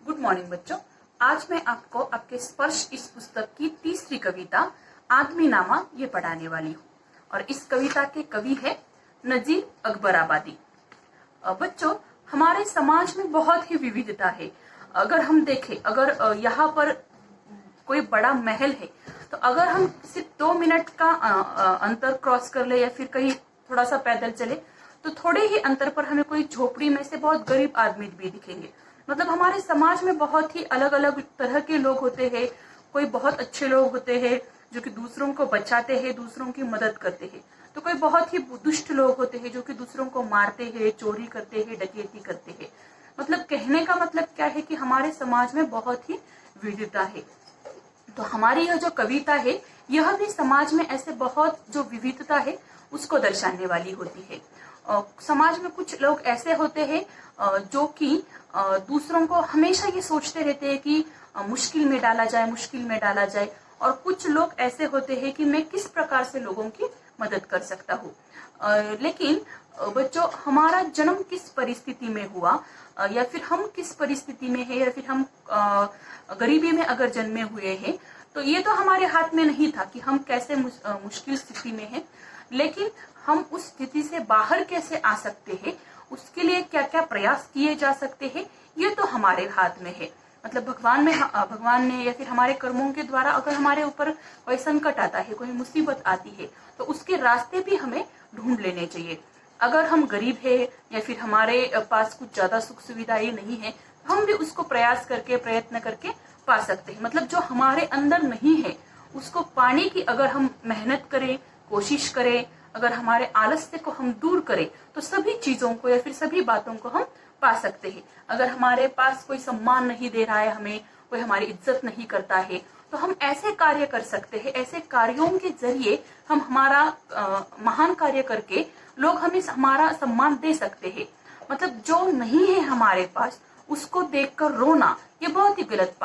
Good morning बच्चों। आज मैं आपको आपके स्पर्श इस पुस्तक की तीसरी कविता आदमीनामा ये पढ़ाने वाली हूँ और इस कविता के कवि है नजीर अकबराबादी। बच्चों, हमारे समाज में बहुत ही विविधता है। अगर हम देखें, अगर यहाँ पर कोई बड़ा महल है तो अगर हम सिर्फ 2 मिनट का अंतर क्रॉस कर ले या फिर कहीं थोड़ा सा पैदल चले तो थोड़े ही अंतर पर हमें कोई झोपड़ी में से बहुत गरीब आदमी भी दिखेंगे। मतलब हमारे समाज में बहुत ही अलग अलग तरह के लोग होते हैं। कोई बहुत अच्छे लोग होते हैं जो कि दूसरों को बचाते हैं, दूसरों की मदद करते हैं, तो कोई बहुत ही दुष्ट लोग होते हैं जो कि दूसरों को मारते हैं, चोरी करते हैं, डकैती करते हैं। मतलब कहने का मतलब क्या है कि हमारे समाज में बहुत ही विविधता है। तो हमारी यह जो कविता है यह भी समाज में ऐसे बहुत जो विविधता है उसको दर्शाने वाली होती है। समाज में कुछ लोग ऐसे होते हैं जो कि दूसरों को हमेशा ये सोचते रहते हैं कि मुश्किल में डाला जाए, और कुछ लोग ऐसे होते हैं कि मैं किस प्रकार से लोगों की मदद कर सकता हूँ। लेकिन बच्चों, हमारा जन्म किस परिस्थिति में हुआ या फिर हम किस परिस्थिति में है या फिर हम गरीबी में अगर जन्मे हुए हैं तो ये तो हमारे हाथ में नहीं था कि हम कैसे मुश्किल स्थिति में हैं। लेकिन हम उस स्थिति से बाहर कैसे आ सकते हैं, उसके लिए क्या क्या प्रयास किए जा सकते हैं, ये तो हमारे हाथ में है। मतलब भगवान ने या फिर हमारे कर्मों के द्वारा अगर हमारे ऊपर कोई संकट आता है, कोई मुसीबत आती है, तो उसके रास्ते भी हमें ढूंढ लेने चाहिए। अगर हम गरीब है या फिर हमारे पास कुछ ज्यादा सुख सुविधाएं नहीं है, हम भी उसको प्रयत्न करके पा सकते हैं। मतलब जो हमारे अंदर नहीं है उसको पाने की अगर हम मेहनत करें, कोशिश करें, अगर हमारे आलस्य को हम दूर करें तो सभी चीजों को या फिर सभी बातों को हम पा सकते हैं। अगर हमारे पास कोई सम्मान नहीं दे रहा है, हमें कोई हमारी इज्जत नहीं करता है, तो हम ऐसे कार्य कर सकते हैं। ऐसे कार्यों के जरिए हम हमारा महान कार्य करके लोग हमें हमारा सम्मान दे सकते हैं। मतलब जो नहीं है हमारे पास उसको देखकर रोना ये बहुत ही गलत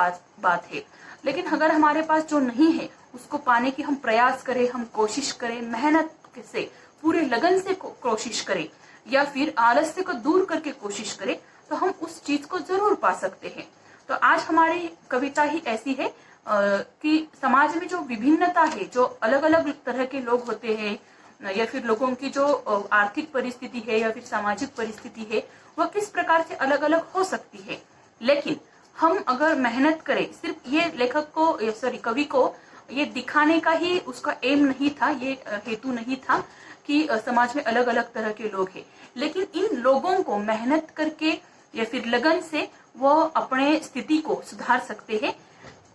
बात है। लेकिन अगर हमारे पास जो नहीं है उसको पाने की हम प्रयास करें, हम कोशिश करें, मेहनत से पूरे लगन से कोशिश करें या फिर आलस्य को दूर करके कोशिश करें तो हम उस चीज को जरूर पा सकते हैं। तो आज हमारी कविता ही ऐसी है कि समाज में जो विभिन्नता है, जो अलग अलग तरह के लोग होते हैं या फिर लोगों की जो आर्थिक परिस्थिति है या फिर सामाजिक परिस्थिति है वह किस प्रकार से अलग अलग हो सकती है। लेकिन हम अगर मेहनत करें, सिर्फ ये कवि को ये दिखाने का ही उसका एम नहीं था, ये हेतु नहीं था कि समाज में अलग अलग तरह के लोग हैं, लेकिन इन लोगों को मेहनत करके या फिर लगन से वो अपने स्थिति को सुधार सकते हैं।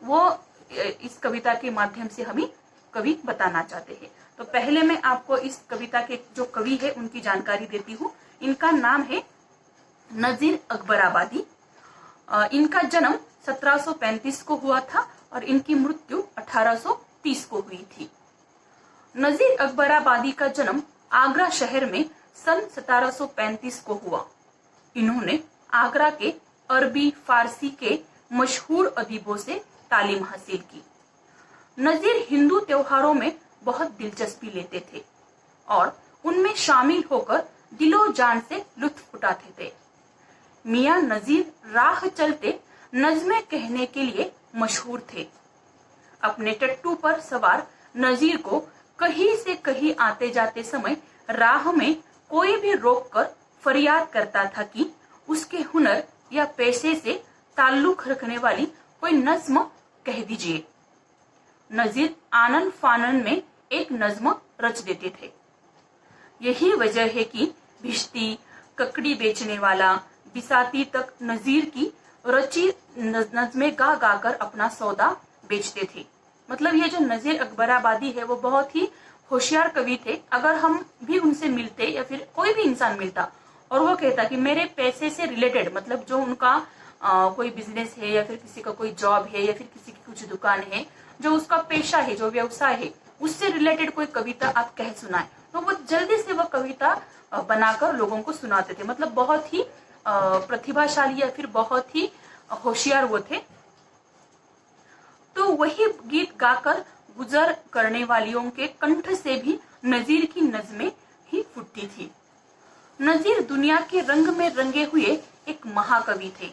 वो इस कविता के माध्यम से हमें कवि बताना चाहते हैं। तो पहले मैं आपको इस कविता के जो कवि है उनकी जानकारी देती हूँ। इनका नाम है नजीर अकबराबादी। इनका जन्म 1735 को हुआ था और इनकी मृत्यु 1830 को हुई थी। नजीर अकबराबादी का जन्म आगरा शहर में सन 1735 को हुआ। इन्होंने आगरा के अरबी फारसी के मशहूर अदीबों से तालीम हासिल की। नजीर हिंदू त्योहारों में बहुत दिलचस्पी लेते थे और उनमें शामिल होकर दिलो जान से लुत्फ उठाते थे। मियां नजीर राह चलते नज़्में कहने के लिए मशहूर थे। अपने टट्टू पर सवार नजीर को कहीं से कहीं आते जाते समय राह में कोई भी रोककर फरियाद करता था कि उसके हुनर या पेशे से ताल्लुक रखने वाली कोई नज्म कह दीजिए। नजीर आनन फानन में एक नज्म रच देते थे। यही वजह है कि भिश्ती, ककड़ी बेचने वाला, बिसाती तक नजीर की रची नज़्में गा गाकर अपना सौदा बेचते थे। मतलब ये जो नजीर अकबराबादी है वो बहुत ही होशियार कवि थे। अगर हम भी उनसे मिलते या फिर कोई भी इंसान मिलता और वो कहता कि मेरे पैसे से रिलेटेड, मतलब जो उनका कोई बिजनेस है या फिर किसी का कोई जॉब है या फिर किसी की कुछ दुकान है, जो उसका पेशा है, जो व्यवसाय है, उससे रिलेटेड कोई कविता आप कह सुनाए तो वो जल्दी से वो कविता बनाकर लोगों को सुनाते थे। मतलब बहुत ही प्रतिभाशाली या फिर बहुत ही होशियार वो थे। तो वही गीत गाकर गुजर करने वालियों के कंठ से भी नजीर की नज़्में ही फूटती थी। नजीर दुनिया के रंग में रंगे हुए एक महाकवि थे।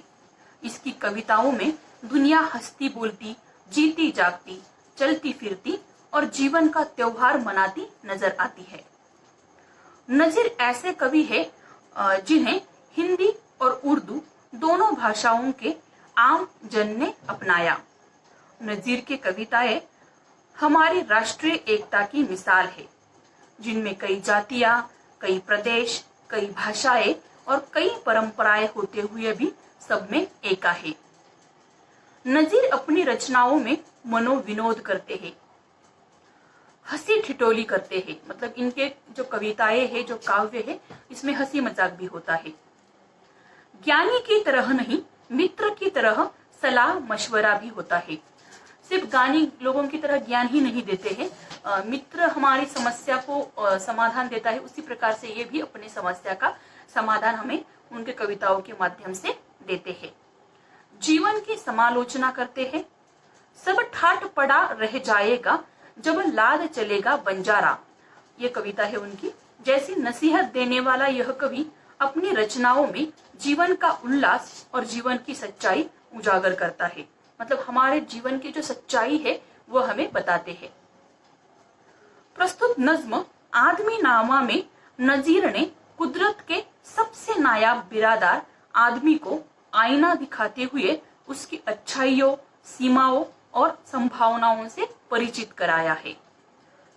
इसकी कविताओं में दुनिया हंसती बोलती, जीती जागती, चलती फिरती और जीवन का त्योहार मनाती नजर आती है। नजीर ऐसे कवि है जिन्हें हिंदी और उर्दू दोनों भाषाओं के आम जन ने अपनाया। नजीर की कविताएं हमारी राष्ट्रीय एकता की मिसाल है, जिनमें कई जातियां, कई प्रदेश, कई भाषाएं और कई परंपराएं होते हुए भी सब में एका है। नजीर अपनी रचनाओं में मनोविनोद करते हैं, हंसी ठिठोली करते हैं। मतलब इनके जो कविताएं है, जो काव्य है, इसमें हंसी मजाक भी होता है। ज्ञानी की तरह नहीं, मित्र की तरह सलाह मशवरा भी होता है। सिर्फ ज्ञानी लोगों की तरह ज्ञान ही नहीं देते हैं, मित्र हमारी समस्या को समाधान देता है, उसी प्रकार से ये भी अपनी समस्या का समाधान हमें उनके कविताओं के माध्यम से देते हैं। जीवन की समालोचना करते हैं। सब ठाट पड़ा रह जाएगा जब लाद चलेगा बंजारा, ये कविता है उनकी। जैसी नसीहत देने वाला यह कवि अपनी रचनाओं में जीवन का उल्लास और जीवन की सच्चाई उजागर करता है। मतलब हमारे जीवन की जो सच्चाई है वो हमें बताते हैं। प्रस्तुत नज्म आदमी नामा में नजीर ने कुदरत के सबसे नायाब बिरादार आदमी को आईना दिखाते हुए उसकी अच्छाइयों, सीमाओं और संभावनाओं से परिचित कराया है।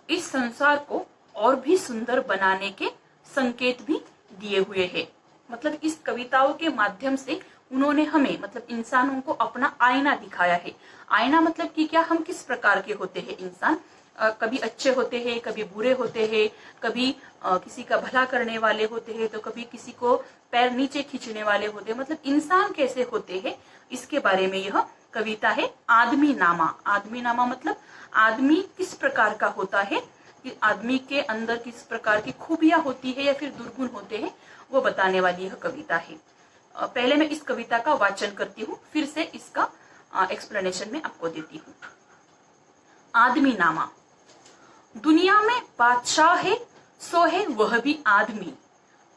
इस संसार को और भी सुंदर बनाने के संकेत भी दिए हुए हैं। मतलब इस कविताओं के माध्यम से उन्होंने हमें, मतलब इंसानों को अपना आईना दिखाया है। आईना मतलब कि क्या, हम किस प्रकार के होते हैं इंसान। कभी अच्छे होते हैं, कभी बुरे होते हैं, कभी किसी का भला करने वाले होते हैं, तो कभी किसी को पैर नीचे खींचने वाले होते हैं। मतलब इंसान कैसे होते हैं, इसके बारे में यह कविता है आदमी नामा। आदमी नामा मतलब आदमी किस प्रकार का होता है, कि आदमी के अंदर किस प्रकार की खूबियां होती है या फिर दुर्गुण होते हैं, वो बताने वाली यह कविता है। पहले मैं इस कविता का वाचन करती हूँ, फिर से इसका एक्सप्लेनेशन में आपको देती हूँ। आदमी नामा। दुनिया में बादशाह है सो है वह भी आदमी,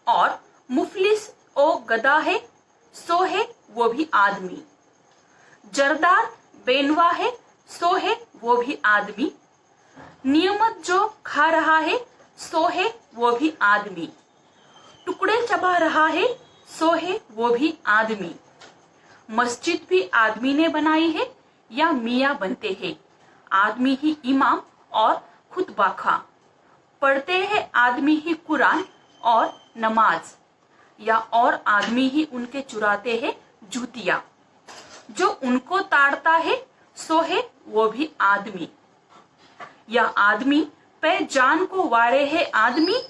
और मुफलिस ओ गदा है सो है वो भी आदमी। जरदार बेनवा है सो है वो भी आदमी। नियमत जो खा रहा है सो है वो भी आदमी। टुकड़े चबा रहा है सो है वो भी आदमी। मस्जिद भी आदमी ने बनाई है या मियाँ बनते हैं, आदमी ही इमाम और खुद बाखा। पढ़ते हैं आदमी ही कुरान और नमाज, या और आदमी ही उनके चुराते हैं जूतियां। जो उनको ताड़ता है सो है वो भी आदमी, या आदमी पे जान को वारे है आदमी,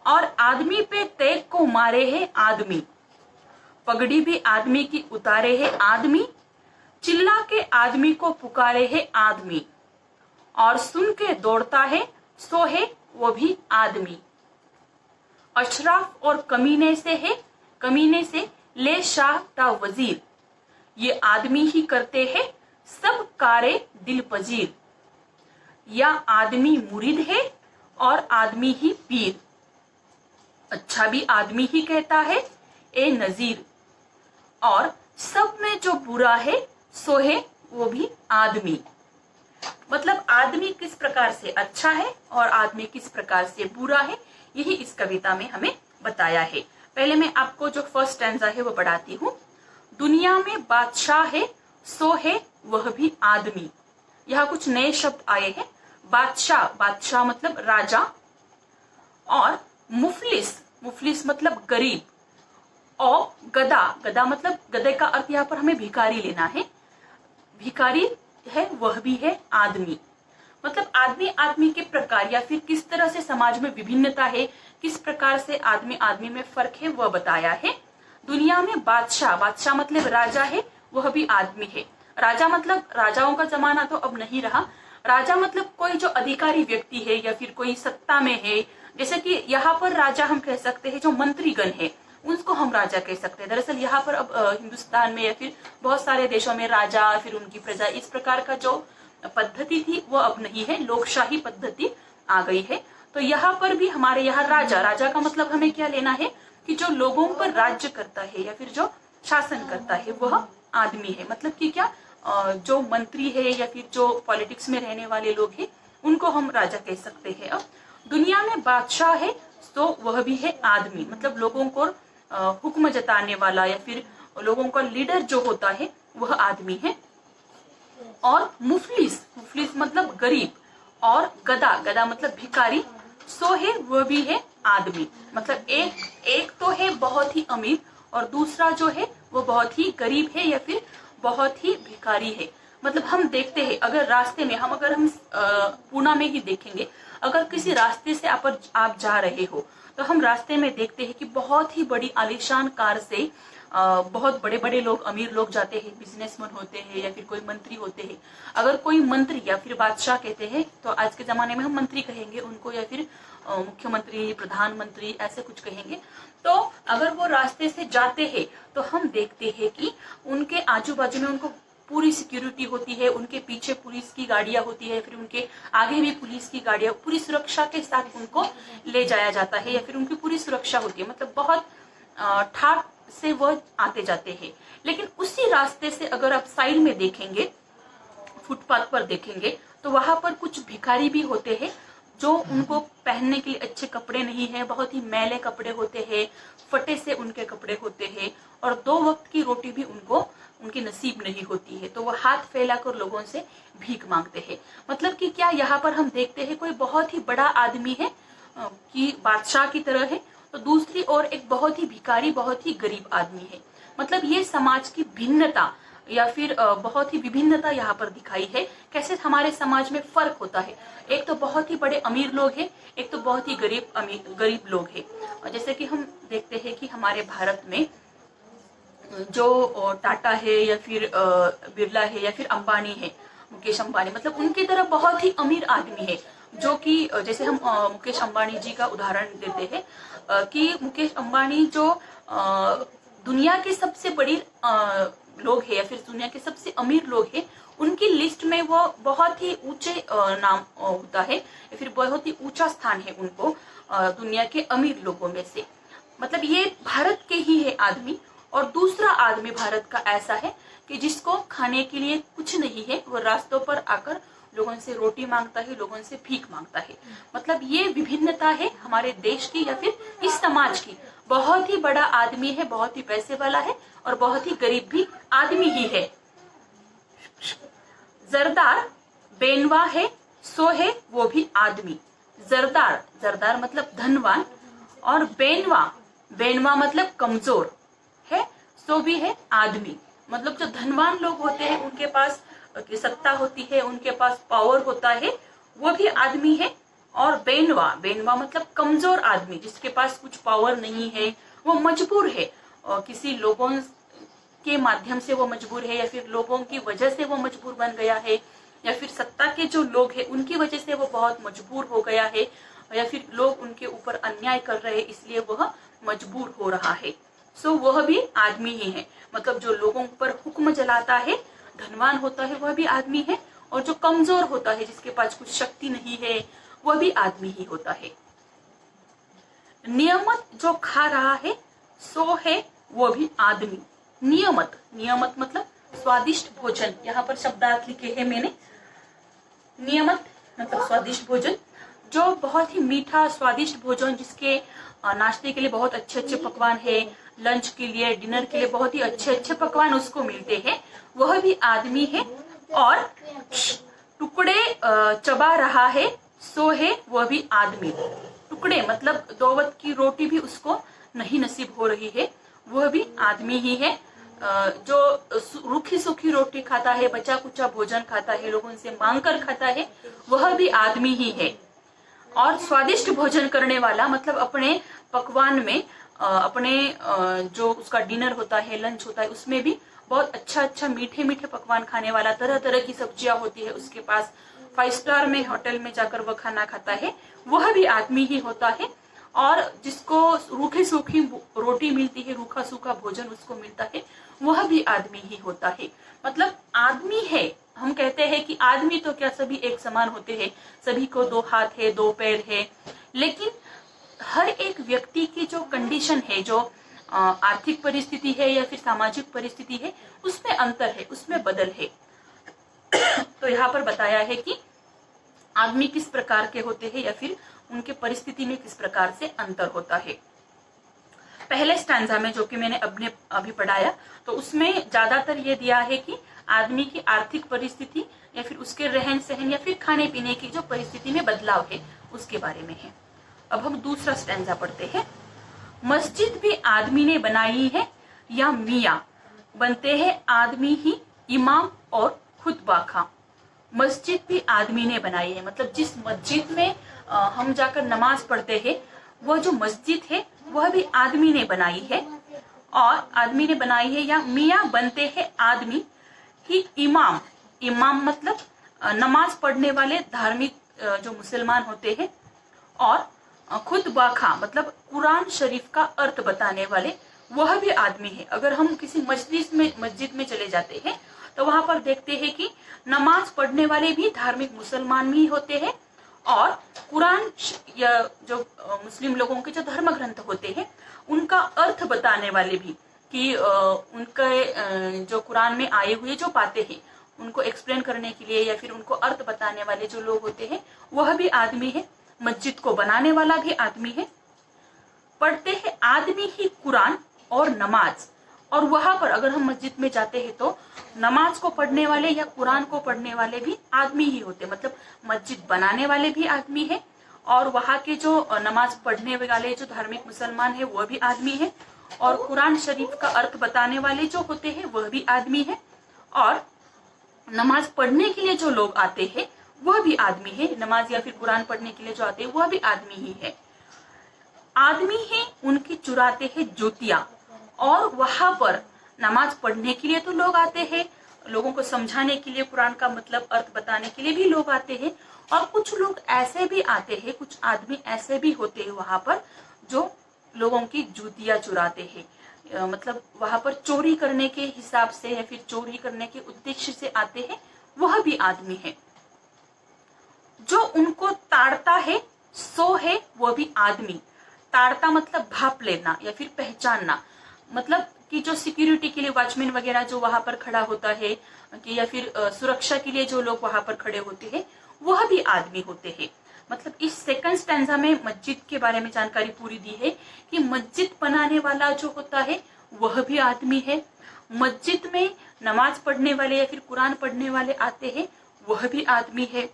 और आदमी पे तेग को मारे है आदमी। पगड़ी भी आदमी की उतारे है आदमी, चिल्ला के आदमी को पुकारे है आदमी। और सुन के दौड़ता है सो है वो भी आदमी। अशराफ और कमीने से है, कमीने से ले शाह ता वजीर। ये आदमी ही करते हैं सब कारे दिल पजीर। या आदमी मुरीद है और आदमी ही पीर। अच्छा भी आदमी ही कहता है ए नजीर। और सब में जो बुरा है सो है वो भी आदमी। मतलब आदमी किस प्रकार से अच्छा है और आदमी किस प्रकार से बुरा है, यही इस कविता में हमें बताया है। पहले मैं आपको जो फर्स्ट स्टैंजा है वो पढ़ाती हूँ। दुनिया में बादशाह है सो है वह भी आदमी। यहाँ कुछ नए शब्द आए हैं। बादशाह, बादशाह मतलब राजा, और मुफलिस, मुफलिस मतलब गरीब, और गधा, गधा मतलब गधे का अर्थ यहाँ पर हमें भिखारी लेना है। भिखारी है वह भी है आदमी। मतलब आदमी आदमी के प्रकार या फिर किस तरह से समाज में विभिन्नता है, किस प्रकार से आदमी आदमी में फर्क है, वह बताया है। दुनिया में बादशाह, बादशाह मतलब राजा है, वह भी आदमी है। राजा मतलब राजाओं का जमाना तो अब नहीं रहा। राजा मतलब कोई जो अधिकारी व्यक्ति है या फिर कोई सत्ता में है। जैसे कि यहाँ पर राजा हम कह सकते हैं जो मंत्रीगण है, उसको हम राजा कह सकते हैं। दरअसल यहाँ पर अब हिंदुस्तान में या फिर बहुत सारे देशों में राजा फिर उनकी प्रजा, इस प्रकार का जो पद्धति थी वो अब नहीं है, लोकशाही पद्धति आ गई है। तो यहाँ पर भी हमारे यहाँ राजा, राजा का मतलब हमें क्या लेना है कि जो लोगों पर राज्य करता है या फिर जो शासन करता है वह आदमी है। मतलब कि क्या, जो मंत्री है या फिर जो पॉलिटिक्स में रहने वाले लोग हैं उनको हम राजा कह सकते हैं। अब दुनिया में बादशाह है तो वह भी है आदमी, मतलब लोगों को हुक्म जताने वाला या फिर लोगों का लीडर जो होता है वह आदमी है। और मुफलिस, मुफलिस मतलब गरीब, और गधा, गधा मतलब भिखारी, सो है वह भी है आदमी। मतलब एक तो है बहुत ही अमीर और दूसरा जो है वो बहुत ही गरीब है या फिर बहुत ही भिखारी है। मतलब हम देखते हैं, अगर रास्ते में अगर हम पूना में ही देखेंगे, अगर किसी रास्ते से आप जा रहे हो तो हम रास्ते में देखते हैं कि बहुत ही बड़ी आलीशान कार से बहुत बड़े बड़े लोग, अमीर लोग जाते हैं, बिजनेसमैन होते हैं या फिर कोई मंत्री होते हैं। अगर कोई मंत्री या फिर बादशाह कहते हैं तो आज के जमाने में हम मंत्री कहेंगे उनको, या फिर मुख्यमंत्री, प्रधानमंत्री ऐसे कुछ कहेंगे। तो अगर वो रास्ते से जाते हैं तो हम देखते हैं कि उनके आजू बाजू में उनको पूरी सिक्योरिटी होती है, उनके पीछे पुलिस की गाड़ियां होती है, फिर उनके आगे भी पुलिस की गाड़ियां, पूरी सुरक्षा के साथ उनको ले जाया जाता है या फिर उनकी पूरी सुरक्षा होती है। मतलब बहुत ठाक से वो आते जाते हैं। लेकिन उसी रास्ते से अगर आप साइड में देखेंगे, फुटपाथ पर देखेंगे, तो वहां पर कुछ भिखारी भी होते हैं जो उनको पहनने के लिए अच्छे कपड़े नहीं है, बहुत ही मैले कपड़े होते हैं, फटे से उनके कपड़े होते हैं, और 2 वक्त की रोटी भी उनकी नसीब नहीं होती है। तो वो हाथ फैलाकर लोगों से भीख मांगते हैं। मतलब कि क्या, यहाँ पर हम देखते हैं कोई बहुत ही बड़ा आदमी है कि बादशाह की तरह है, तो दूसरी ओर एक बहुत ही भिखारी, बहुत ही गरीब आदमी है। मतलब ये समाज की भिन्नता या फिर बहुत ही विभिन्नता यहाँ पर दिखाई है, कैसे हमारे समाज में फर्क होता है। एक तो बहुत ही बड़े अमीर लोग हैं, एक तो बहुत ही गरीब लोग हैं। और जैसे कि हम देखते हैं कि हमारे भारत में जो टाटा है या फिर बिरला है या फिर अंबानी है, मुकेश अंबानी, मतलब उनकी तरह बहुत ही अमीर आदमी है, जो कि जैसे हम मुकेश अंबानी जी का उदाहरण देते हैं कि मुकेश अंबानी जो दुनिया की सबसे बड़ी लोग है या फिर दुनिया के सबसे अमीर लोग हैं, उनकी लिस्ट में वो बहुत ही ऊंचे नाम होता है या फिर बहुत ही ऊंचा स्थान है उनको दुनिया के अमीर लोगों में से। मतलब ये भारत के ही है आदमी। और दूसरा आदमी भारत का ऐसा है कि जिसको खाने के लिए कुछ नहीं है, वो रास्तों पर आकर लोगों से रोटी मांगता है, लोगों से भीख मांगता है। मतलब ये विभिन्नता है हमारे देश की या फिर इस समाज की। बहुत ही बड़ा आदमी है, बहुत ही पैसे वाला है, और बहुत ही गरीब भी आदमी ही है। जरदार बेनवा है, सो है वो भी आदमी। जरदार, जरदार मतलब धनवान, और बेनवा मतलब कमजोर है, सो भी है आदमी। मतलब जो धनवान लोग होते हैं उनके पास सत्ता होती है, उनके पास पावर होता है, वो भी आदमी है। और बेनवा मतलब कमजोर आदमी, जिसके पास कुछ पावर नहीं है, वो मजबूर है, और किसी लोगों के माध्यम से वो मजबूर है, या फिर लोगों की वजह से वो मजबूर बन गया है, या फिर सत्ता के जो लोग हैं उनकी वजह से वो बहुत मजबूर हो गया है, या फिर लोग उनके ऊपर अन्याय कर रहे हैं इसलिए वह मजबूर हो रहा है। सो वह भी आदमी ही है। मतलब जो लोगों पर हुक्म चलाता है, धनवान होता है, वह भी आदमी है, और जो कमजोर होता है, जिसके पास कुछ शक्ति नहीं है, वह भी आदमी ही होता है। नियमत जो खा रहा है, सो है वो भी आदमी। नियमत मतलब स्वादिष्ट भोजन, यहाँ पर शब्दार्थ लिखे हैं मैंने। नियमत मतलब स्वादिष्ट भोजन, जो बहुत ही मीठा स्वादिष्ट भोजन, जिसके नाश्ते के लिए बहुत अच्छे अच्छे पकवान है, लंच के लिए, डिनर के लिए बहुत ही अच्छे अच्छे पकवान उसको मिलते हैं, वह भी आदमी है। और टुकड़े चबा रहा है, सो है वह भी आदमी। टुकड़े मतलब 2 वक्त की रोटी भी उसको नहीं नसीब हो रही है, वह भी आदमी ही है। जो रूखी सूखी रोटी खाता है, बचा कुचा भोजन खाता है, लोगों से मांग कर खाता है, वह भी आदमी ही है। और स्वादिष्ट भोजन करने वाला मतलब अपने पकवान में अपने जो उसका डिनर होता है, लंच होता है, उसमें भी बहुत अच्छा अच्छा मीठे मीठे पकवान खाने वाला, तरह तरह की सब्जियां होती है उसके पास, 5 स्टार में होटल में जाकर वह खाना खाता है, वह भी आदमी ही होता है। और जिसको रूखी सूखी रोटी मिलती है, रूखा सूखा भोजन उसको मिलता है, वह भी आदमी ही होता है। मतलब आदमी है। हम कहते हैं कि आदमी तो क्या सभी एक समान होते हैं, सभी को 2 हाथ है, 2 पैर है, लेकिन हर एक व्यक्ति की जो कंडीशन है, जो आर्थिक परिस्थिति है या फिर सामाजिक परिस्थिति है, उसमें अंतर है, उसमें बदल है। तो यहाँ पर बताया है कि आदमी किस प्रकार के होते हैं या फिर उनके परिस्थिति में किस प्रकार से अंतर होता है। पहले स्टैंजा में जो कि मैंने अभी पढ़ाया, तो उसमें ज्यादातर ये दिया है कि आदमी की आर्थिक परिस्थिति या फिर उसके रहन सहन या फिर खाने पीने की जो परिस्थिति में बदलाव है उसके बारे में है। अब हम दूसरा स्टैंजा पढ़ते हैं। मस्जिद भी आदमी ने बनाई है या मियाँ बनते हैं आदमी ही इमाम और खुतबा खां। मस्जिद भी आदमी ने बनाई है, मतलब जिस मस्जिद में हम जाकर नमाज पढ़ते हैं वह जो मस्जिद है वह भी आदमी ने बनाई है, और आदमी ने बनाई है या मियाँ बनते हैं आदमी ही इमाम। इमाम मतलब नमाज पढ़ने वाले धार्मिक जो मुसलमान होते हैं, और खुतबा खां मतलब कुरान शरीफ का अर्थ बताने वाले, वह भी आदमी है। अगर हम किसी मस्जिद में चले जाते हैं तो वहां पर देखते हैं कि नमाज पढ़ने वाले भी धार्मिक मुसलमान भी होते हैं, और कुरान या जो मुस्लिम लोगों के जो धर्म ग्रंथ होते हैं उनका अर्थ बताने वाले भी, कि उनके जो कुरान में आए हुए जो बातें हैं उनको एक्सप्लेन करने के लिए या फिर उनको अर्थ बताने वाले जो लोग होते हैं वह भी आदमी है। मस्जिद को बनाने वाला भी आदमी है। पढ़ते हैं आदमी ही कुरान और नमाज, और वहां पर अगर हम मस्जिद में जाते हैं तो नमाज को पढ़ने वाले या कुरान को पढ़ने वाले भी आदमी ही होते, मतलब मस्जिद बनाने वाले भी आदमी है, और वहां के जो नमाज पढ़ने वाले जो धार्मिक मुसलमान है वह भी आदमी है, और कुरान शरीफ का अर्थ बताने वाले जो होते हैं वह भी आदमी है, और नमाज पढ़ने के लिए जो लोग आते हैं वह भी आदमी है। नमाज या फिर कुरान पढ़ने के लिए जो आते हैं वह भी आदमी ही है। आदमी है उनकी चुराते हैं जूतियां, और वहां पर नमाज पढ़ने के लिए तो लोग आते हैं, लोगों को समझाने के लिए, कुरान का मतलब अर्थ बताने के लिए भी लोग आते हैं, और कुछ लोग ऐसे भी आते हैं, कुछ आदमी ऐसे भी होते हैं वहां पर जो लोगों की जूतियां चुराते हैं, मतलब वहां पर चोरी करने के हिसाब से या फिर चोरी करने के उद्देश्य से आते हैं, वह भी आदमी है। जो उनको ताड़ता है सो है वह भी आदमी। ताड़ता मतलब भाप लेना या फिर पहचानना, मतलब कि जो सिक्योरिटी के लिए वॉचमैन वगैरह जो वहां पर खड़ा होता है, कि या फिर सुरक्षा के लिए जो लोग वहां पर खड़े होते हैं वह भी आदमी होते हैं। मतलब इस सेकंड स्टैंजा में मस्जिद के बारे में जानकारी पूरी दी है कि मस्जिद बनाने वाला जो होता है वह भी आदमी है। मस्जिद में नमाज पढ़ने वाले या फिर कुरान पढ़ने वाले आते हैं वह भी आदमी है।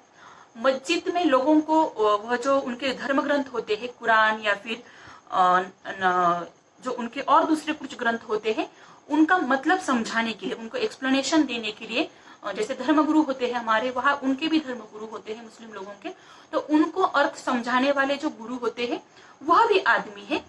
मस्जिद में लोगों को वह जो उनके धर्म ग्रंथ होते हैं, कुरान या फिर जो उनके और दूसरे कुछ ग्रंथ होते हैं उनका मतलब समझाने के लिए, उनको एक्सप्लेनेशन देने के लिए, जैसे धर्मगुरु होते हैं हमारे, वहाँ उनके भी धर्मगुरु होते हैं मुस्लिम लोगों के, तो उनको अर्थ समझाने वाले जो गुरु होते हैं वह भी आदमी है।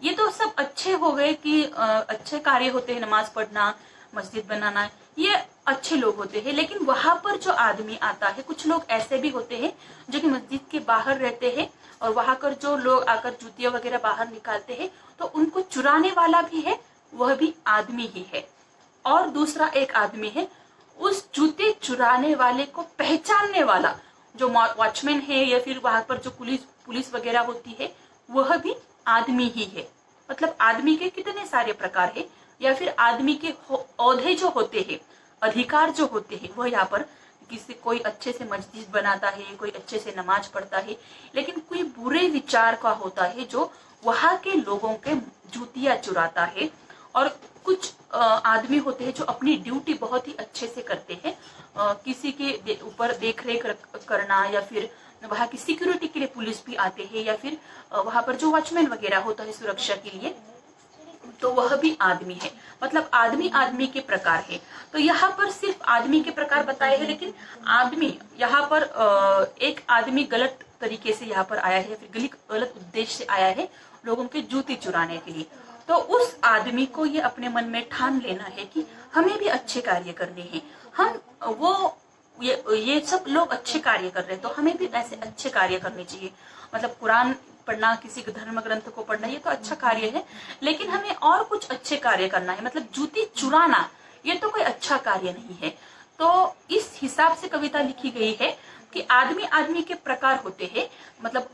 ये तो सब अच्छे हो गए कि अच्छे कार्य होते हैं, नमाज पढ़ना, मस्जिद बनाना, ये अच्छे लोग होते हैं। लेकिन वहां पर जो आदमी आता है, कुछ लोग ऐसे भी होते हैं जो कि मस्जिद के बाहर रहते हैं, और वहां पर जो लोग आकर जूतियां वगैरह बाहर निकालते हैं तो उनको चुराने वाला भी है, वह भी आदमी ही है। और दूसरा एक आदमी है उस जूते चुराने वाले को पहचानने वाला, जो वॉचमैन है या फिर वहां पर जो पुलिस वगैरह होती है वह भी आदमी ही है। मतलब आदमी के कितने सारे प्रकार है, या फिर आदमी के औहदे जो होते हैं, अधिकार जो होते हैं, वह यहाँ पर कोई अच्छे से मस्जिद बनाता है, कोई अच्छे से नमाज पढ़ता है, लेकिन कोई बुरे विचार का होता है जो वहां के लोगों के जूतियां चुराता है। और कुछ आदमी होते हैं जो अपनी ड्यूटी बहुत ही अच्छे से करते हैं, किसी के ऊपर देखरेख करना, या फिर वहां की सिक्योरिटी के लिए पुलिस भी आते हैं, या फिर वहां पर जो वॉचमैन वगैरह होता है सुरक्षा के लिए, तो वह भी आदमी है। मतलब आदमी आदमी के प्रकार है। तो यहाँ पर सिर्फ आदमी के प्रकार बताए हैं, लेकिन आदमी यहाँ पर एक आदमी गलत तरीके से यहाँ पर आया है, फिर गलत उद्देश्य से आया है लोगों के जूते चुराने के लिए। तो उस आदमी को ये अपने मन में ठान लेना है कि हमें भी अच्छे कार्य करने हैं, ये सब लोग अच्छे कार्य कर रहे हैं तो हमें भी ऐसे अच्छे कार्य करने चाहिए। मतलब कुरान पढ़ना, किसी धर्म ग्रंथ को पढ़ना, ये तो अच्छा कार्य है, लेकिन हमें और कुछ अच्छे कार्य करना है। मतलब जूती चुराना ये तो कोई अच्छा कार्य नहीं है। तो इस हिसाब से कविता लिखी गई है कि आदमी आदमी के प्रकार होते हैं। मतलब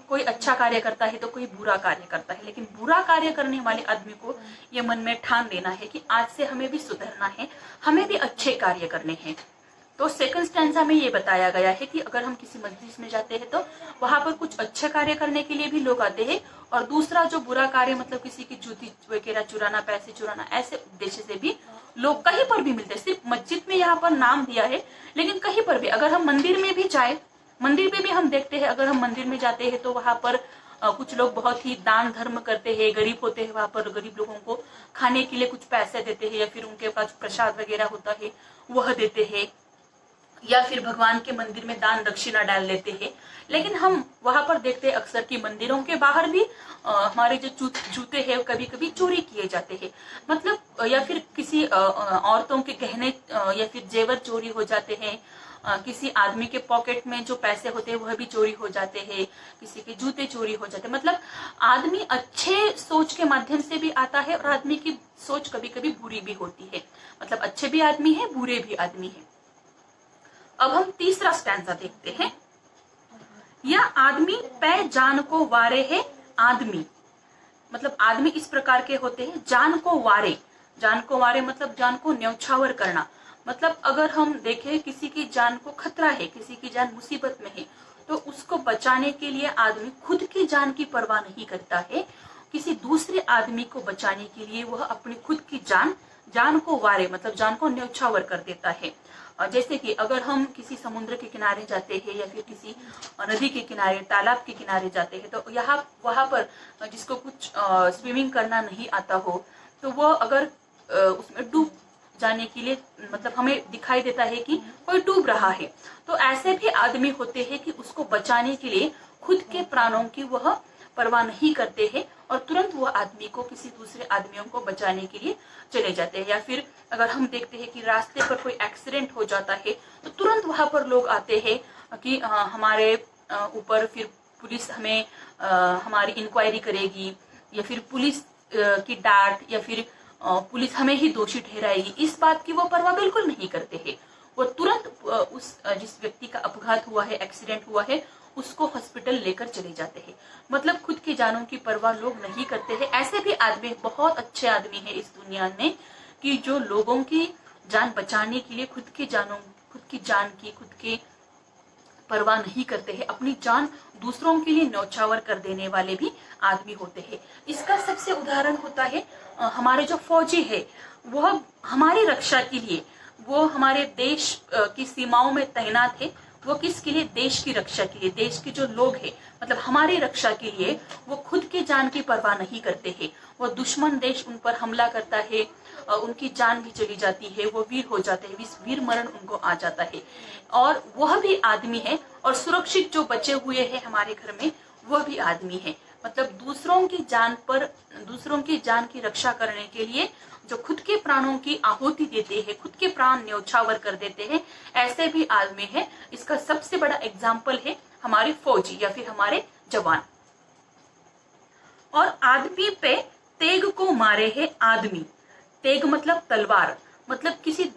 कोई अच्छा कार्य करता है तो कोई बुरा कार्य करता है, लेकिन बुरा कार्य करने वाले आदमी को ये मन में ठान लेना है कि आज से हमें भी सुधरना है, हमें भी अच्छे कार्य करने हैं। तो सेकंड स्टैंजा में ये बताया गया है कि अगर हम किसी मस्जिद में जाते हैं तो वहां पर कुछ अच्छे कार्य करने के लिए भी लोग आते हैं, और दूसरा जो बुरा कार्य मतलब किसी की जूती वगैरह चुराना, पैसे चुराना, ऐसे उद्देश्य से भी लोग कहीं पर भी मिलते हैं। सिर्फ मस्जिद में यहाँ पर नाम दिया है, लेकिन कहीं पर भी अगर हम मंदिर में भी जाए, मंदिर में भी हम देखते हैं, अगर हम मंदिर में जाते हैं तो वहां पर कुछ लोग बहुत ही दान धर्म करते हैं, गरीब होते हैं, वहां पर गरीब लोगों को खाने के लिए कुछ पैसे देते हैं, या फिर उनके पास प्रसाद वगैरह होता है वह देते हैं, या फिर भगवान के मंदिर में दान दक्षिणा डाल लेते हैं। लेकिन हम वहां पर देखते हैं अक्सर कि मंदिरों के बाहर भी हमारे जो जूते हैं कभी कभी चोरी किए जाते हैं। मतलब या फिर किसी औरतों के गहने या फिर जेवर चोरी हो जाते हैं, किसी आदमी के पॉकेट में जो पैसे होते हैं वह भी चोरी हो जाते हैं, किसी के जूते चोरी हो जाते हैं। मतलब आदमी अच्छे सोच के माध्यम से भी आता है, और आदमी की सोच कभी कभी बुरी भी होती है। मतलब अच्छे भी आदमी है, बुरे भी आदमी है। अब हम तीसरा स्टैंजा देखते हैं। यह आदमी पै जान को वारे है आदमी। मतलब आदमी इस प्रकार के होते हैं, जान को वारे, जान को वारे मतलब जान को न्यौछावर करना। मतलब अगर हम देखें किसी की जान को खतरा है, किसी की जान मुसीबत में है, तो उसको बचाने के लिए आदमी खुद की जान की परवाह नहीं करता है, किसी दूसरे आदमी को बचाने के लिए वह अपनी खुद की जान को वारे मतलब जान को न्यौछावर कर देता है। जैसे कि अगर हम किसी समुद्र के किनारे जाते हैं, या फिर किसी नदी के किनारे, तालाब के किनारे जाते हैं, तो यहाँ वहां पर जिसको कुछ स्विमिंग करना नहीं आता हो, तो वो अगर उसमें डूब जाने के लिए मतलब हमें दिखाई देता है कि कोई डूब रहा है, तो ऐसे भी आदमी होते हैं कि उसको बचाने के लिए खुद के प्राणों की वह परवाह नहीं करते हैं, और तुरंत वह आदमी को किसी दूसरे आदमियों को बचाने के लिए चले जाते हैं। या फिर अगर हम देखते हैं कि रास्ते पर कोई एक्सीडेंट हो जाता है, तो तुरंत वहां पर लोग आते हैं कि हमारे ऊपर फिर पुलिस हमें हमारी इंक्वायरी करेगी, या फिर पुलिस की डांट, या फिर पुलिस हमें ही दोषी ठहराएगी। इस बात की वो परवाह बिल्कुल नहीं करते हैं। वो तुरंत उस जिस व्यक्ति का अपघात हुआ है, एक्सीडेंट हुआ है, उसको हॉस्पिटल लेकर चले जाते हैं। मतलब खुद की जानों की परवाह लोग नहीं करते हैं। ऐसे भी आदमी, बहुत अच्छे आदमी हैं इस दुनिया में, कि जो लोगों की जान बचाने के लिए खुद की परवाह नहीं करते हैं, अपनी जान दूसरों के लिए न्यौछावर कर देने वाले भी आदमी होते हैं। इसका सबसे उदाहरण होता है हमारे जो फौजी है, वह हमारी रक्षा के लिए, वो हमारे देश की सीमाओं में तैनात है। वो किसके लिए? देश की रक्षा के लिए। देश के जो लोग हैं मतलब हमारी रक्षा के लिए वो खुद की जान की परवाह नहीं करते हैं। वो दुश्मन देश उन पर हमला करता है, उनकी जान भी चली जाती है, वो वीर हो जाते हैं, वीर मरण उनको आ जाता है, और वह भी आदमी है। और सुरक्षित जो बचे हुए हैं हमारे घर में, वह भी आदमी है। मतलब दूसरों की जान की रक्षा करने के लिए जो खुद के प्राणों की आहुति देते हैं, खुद के प्राण न्यौछावर कर देते हैं, ऐसे भी आदमी हैं। इसका सबसे बड़ा एग्जाम्पल है हमारे फौजी या फिर हमारे जवान। और आदमी पे तेग को मारे है आदमी। तेग मतलब तलवार। मतलब किसी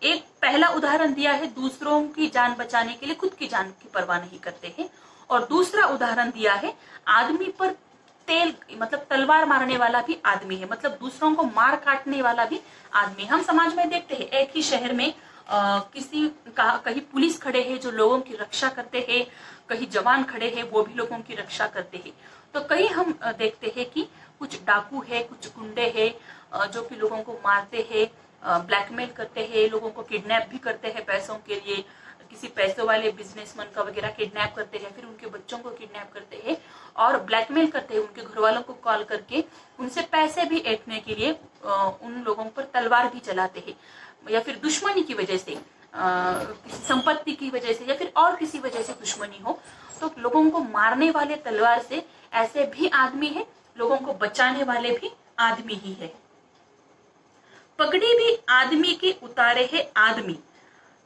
एक पहला उदाहरण दिया है, दूसरों की जान बचाने के लिए खुद की जान की परवाह नहीं करते हैं। और दूसरा उदाहरण दिया है आदमी पर तेल मतलब तलवार मारने वाला भी आदमी है। मतलब दूसरों को मार काटने वाला भी आदमी। हम समाज में देखते हैं एक ही शहर में कहीं पुलिस खड़े हैं जो लोगों की रक्षा करते हैं, कहीं जवान खड़े हैं वो भी लोगों की रक्षा करते हैं। तो कहीं हम देखते हैं कि कुछ डाकू है, कुछ गुंडे हैं जो कि लोगों को मारते हैं, ब्लैकमेल करते हैं, लोगों को किडनैप भी करते हैं पैसों के लिए। किसी पैसों वाले बिजनेसमैन का वगैरह किडनैप करते हैं, फिर उनके बच्चों को किडनैप करते हैं और ब्लैकमेल करते हैं, उनके घर वालों को कॉल करके उनसे पैसे भी ऐंठने के लिए उन लोगों पर तलवार भी चलाते हैं। या फिर दुश्मनी की वजह से, किसी संपत्ति की वजह से, या फिर और किसी वजह से दुश्मनी हो तो लोगों को मारने वाले तलवार से ऐसे भी आदमी है, लोगों को बचाने वाले भी आदमी ही है। पगड़ी भी आदमी की उतारे है आदमी।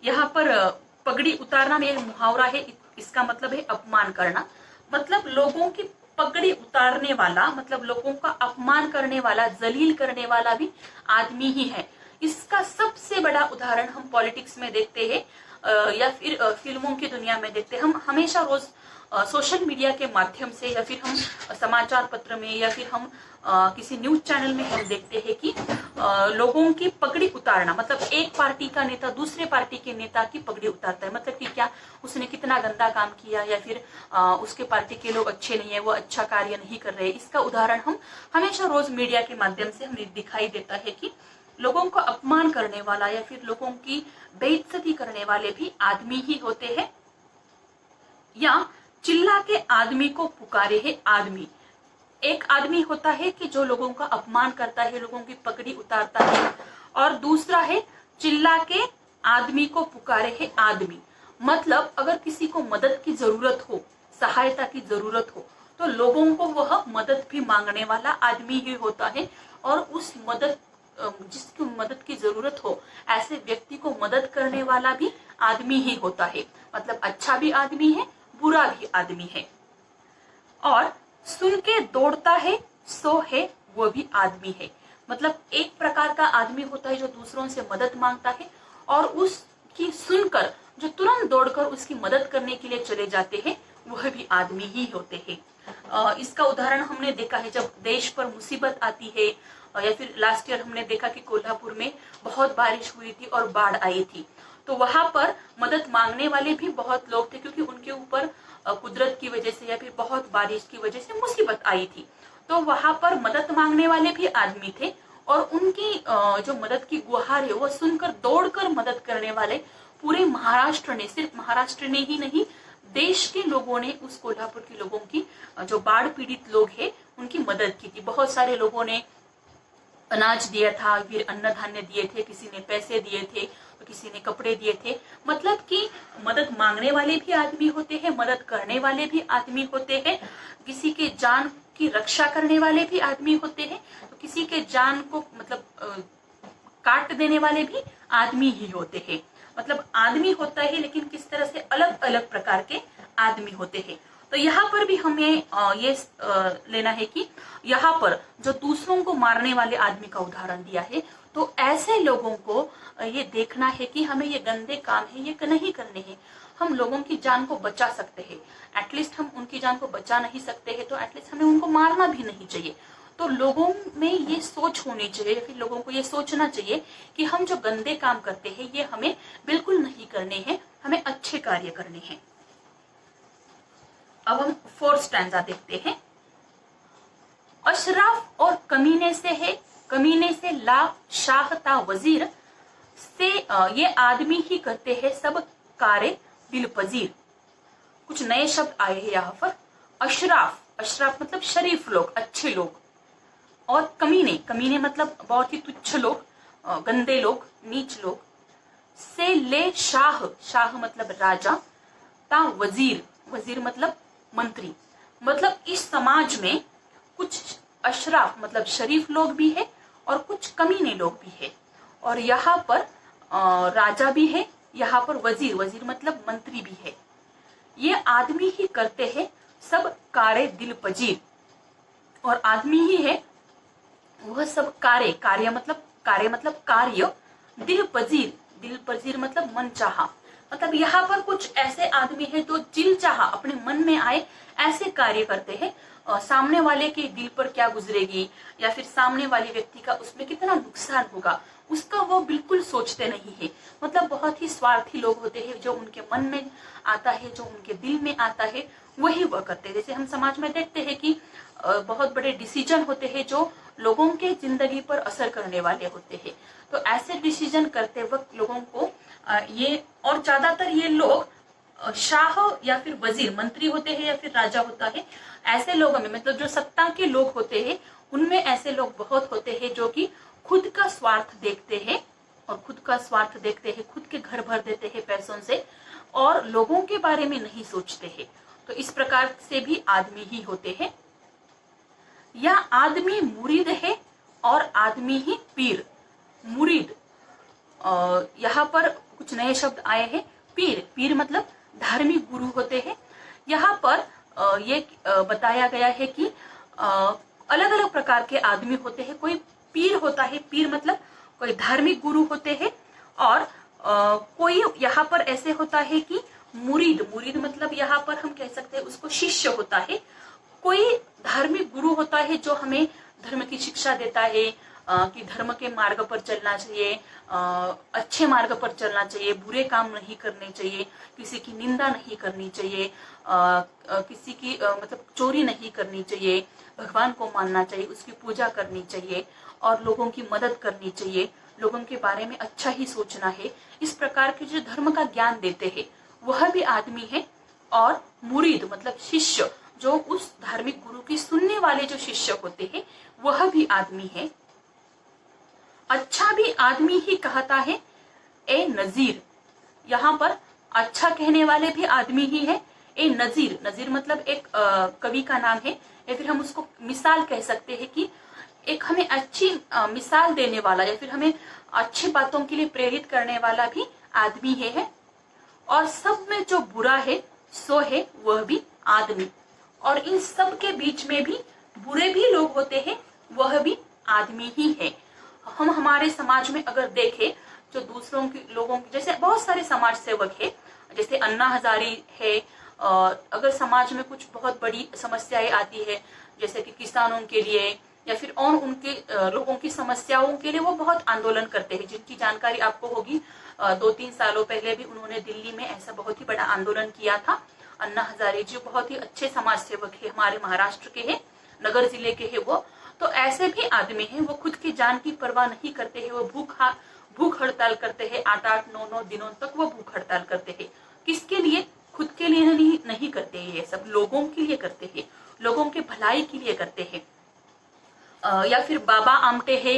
यहाँ पर पगड़ी उतारना में एक मुहावरा है, इसका मतलब है अपमान करना। मतलब लोगों की पगड़ी उतारने वाला, मतलब लोगों का अपमान करने वाला, जलील करने वाला भी आदमी ही है। इसका सबसे बड़ा उदाहरण हम पॉलिटिक्स में देखते हैं। या फिर फिल्मों की दुनिया में देखते हैं, हम हमेशा रोज सोशल मीडिया के माध्यम से या फिर हम समाचार पत्र में या फिर हम किसी न्यूज चैनल में हम देखते हैं कि लोगों की पगड़ी उतारना, मतलब एक पार्टी का नेता दूसरे पार्टी के नेता की पगड़ी उतारता है, मतलब कि क्या उसने कितना गंदा काम किया या फिर उसके पार्टी के लोग अच्छे नहीं है, वो अच्छा कार्य नहीं कर रहे। इसका उदाहरण हम हमेशा रोज मीडिया के माध्यम से हमें दिखाई देता है कि लोगों को अपमान करने वाला या फिर लोगों की बेइज्जती करने वाले भी आदमी ही होते हैं, या चिल्ला के आदमी को पुकारे है आदमी। एक आदमी होता है कि जो लोगों का अपमान करता है, लोगों की पगड़ी उतारता है, और दूसरा है चिल्ला के आदमी को पुकारे है आदमी। मतलब अगर किसी को मदद की जरूरत हो, सहायता की जरूरत हो, तो लोगों को वह मदद भी मांगने वाला आदमी ही होता है, और उस मदद जिसकी मदद की जरूरत हो ऐसे व्यक्ति को मदद करने वाला भी आदमी ही होता है। मतलब अच्छा भी आदमी है, बुरा भी आदमी है। और सुन के दौड़ता है सो है वो भी आदमी है। मतलब एक प्रकार का आदमी होता है जो दूसरों से मदद मांगता है, और उसकी सुनकर जो तुरंत दौड़कर उसकी मदद करने के लिए चले जाते हैं, वह भी आदमी ही होते हैं। इसका उदाहरण हमने देखा है जब देश पर मुसीबत आती है, या फिर लास्ट ईयर हमने देखा कि कोल्हापुर में बहुत बारिश हुई थी और बाढ़ आई थी, तो वहां पर मदद मांगने वाले भी बहुत लोग थे, क्योंकि उनके ऊपर कुदरत की वजह से या फिर बहुत बारिश की वजह से मुसीबत आई थी। तो वहां पर मदद मांगने वाले भी आदमी थे, और उनकी जो मदद की गुहार है वो सुनकर दौड़कर मदद करने वाले पूरे महाराष्ट्र ने, सिर्फ महाराष्ट्र ने ही नहीं, देश के लोगों ने उस कोल्हापुर के लोगों की, जो बाढ़ पीड़ित लोग हैं, उनकी मदद की थी। बहुत सारे लोगों ने अनाज दिया था, फिर अन्न धान्य दिए थे, किसी ने पैसे दिए थे, तो किसी ने कपड़े दिए थे। मतलब कि मदद मांगने वाले भी आदमी होते हैं, मदद करने वाले भी आदमी होते हैं, किसी के जान की रक्षा करने वाले भी आदमी होते हैं, तो किसी के जान को मतलब काट देने वाले भी आदमी ही होते हैं। मतलब आदमी होता है, लेकिन किस तरह से अलग अलग प्रकार के आदमी होते हैं। तो यहाँ पर भी हमें ये लेना है कि यहाँ पर जो दूसरों को मारने वाले आदमी का उदाहरण दिया है, तो ऐसे लोगों को ये देखना है कि हमें ये गंदे काम है ये नहीं करने हैं। हम लोगों की जान को बचा सकते हैं, एटलीस्ट हम उनकी जान को बचा नहीं सकते हैं तो एटलीस्ट हमें उनको मारना भी नहीं चाहिए। तो लोगों में ये सोच होनी चाहिए, फिर लोगों को ये सोचना चाहिए कि हम जो गंदे काम करते हैं ये हमें बिल्कुल नहीं करने हैं, हमें अच्छे कार्य करने हैं। अब हम 4th स्टैंजा देखते हैं। अशराफ और कमीने से है, कमीने से ला शाहता वजीर से ये आदमी ही करते हैं सब कारे दिल पजीर। कुछ नए शब्द आए हैं यहाँ पर। अशराफ, अशराफ मतलब शरीफ लोग, अच्छे लोग, और कमीने, कमीने मतलब बहुत ही तुच्छ लोग, गंदे लोग, नीच लोग। से ले शाह, शाह मतलब राजा, ता वजीर, वजीर मतलब मंत्री। मतलब इस समाज में कुछ अशराफ मतलब शरीफ लोग भी है और कुछ कमीने लोग भी है, और यहाँ पर राजा भी है, यहाँ पर वजीर, वजीर मतलब मंत्री भी है। ये आदमी ही करते हैं सब कारे दिल पजीर, और आदमी ही है वह सब कार्य, कार्य मतलब कार्य, दिल पजीर, दिल पजीर मतलब मन चाहा। मतलब यहाँ पर कुछ ऐसे आदमी है जो दिल चाहा, अपने मन में आए ऐसे कार्य करते हैं। सामने वाले के दिल पर क्या गुजरेगी या फिर सामने वाले व्यक्ति का उसमें कितना नुकसान होगा उसका वो बिल्कुल सोचते नहीं है। मतलब बहुत ही स्वार्थी लोग होते हैं, जो उनके मन में आता है, जो उनके दिल में आता है वही वह करते हैं। जैसे हम समाज में देखते हैं कि बहुत बड़े डिसीजन होते हैं जो लोगों के जिंदगी पर असर करने वाले होते हैं, तो ऐसे डिसीजन करते वक्त लोगों को ये, और ज्यादातर ये लोग शाह या फिर वजीर, मंत्री होते हैं या फिर राजा होता है, ऐसे लोगों में मतलब जो सत्ता के लोग होते हैं उनमें ऐसे लोग बहुत होते हैं जो कि खुद का स्वार्थ देखते हैं, और खुद का स्वार्थ देखते हैं, खुद के घर भर देते हैं पैसों से, और लोगों के बारे में नहीं सोचते हैं। तो इस प्रकार से भी आदमी ही होते हैं। या आदमी मुरीद है और आदमी ही पीर। मुरीद, यहाँ पर कुछ नए शब्द आए हैं। पीर, पीर मतलब धार्मिक गुरु होते हैं। यहाँ पर ये बताया गया है कि अलग अलग प्रकार के आदमी होते हैं। कोई पीर होता है, पीर मतलब कोई धार्मिक गुरु होते हैं, और कोई यहाँ पर ऐसे होता है कि मुरीद, मुरीद मतलब यहाँ पर हम कह सकते हैं उसको शिष्य होता है। कोई धार्मिक गुरु होता है जो हमें धर्म की शिक्षा देता है कि धर्म के मार्ग पर चलना चाहिए, अच्छे मार्ग पर चलना चाहिए, बुरे काम नहीं करने चाहिए, किसी की निंदा नहीं करनी चाहिए, किसी की मतलब चोरी नहीं करनी चाहिए, भगवान को मानना चाहिए, उसकी पूजा करनी चाहिए और लोगों की मदद करनी चाहिए, लोगों के बारे में अच्छा ही सोचना है। इस प्रकार के जो धर्म का ज्ञान देते हैं वह भी आदमी है। और मुरीद मतलब शिष्य, जो उस धार्मिक गुरु की सुनने वाले जो शिष्य होते हैं वह भी आदमी है। अच्छा भी आदमी ही कहता है ए नजीर, यहाँ पर अच्छा कहने वाले भी आदमी ही है। ए नजीर, नजीर मतलब एक कवि का नाम है, या फिर हम उसको मिसाल कह सकते हैं कि एक हमें अच्छी मिसाल देने वाला या फिर हमें अच्छी बातों के लिए प्रेरित करने वाला भी आदमी है। और सब में जो बुरा है सो है वह भी आदमी। और इन सब के बीच में भी बुरे भी लोग होते हैं, वह भी आदमी ही है। हम हमारे समाज में अगर देखें जो दूसरों के लोगों के, जैसे बहुत सारे समाज सेवक है, जैसे अन्ना हजारी है, अगर समाज में कुछ बहुत बड़ी समस्याएं आती है जैसे कि किसानों के लिए या फिर और उनके लोगों की समस्याओं के लिए वो बहुत आंदोलन करते हैं, जिनकी जानकारी आपको होगी। 2-3 सालों पहले भी उन्होंने दिल्ली में ऐसा बहुत ही बड़ा आंदोलन किया था। अन्ना हजारे जी बहुत ही अच्छे समाज सेवक है, हमारे महाराष्ट्र के हैं, नगर जिले के हैं वो। तो ऐसे भी आदमी हैं, वो खुद की जान की परवाह नहीं करते हैं, वो भूख हड़ताल करते हैं, 8-8, 9-9 दिनों तक वो भूख हड़ताल करते हैं। किसके लिए? खुद के लिए नहीं करते हैं, ये सब लोगों के लिए करते हैं, लोगों के भलाई के लिए करते हैं। या फिर बाबा आमटे है,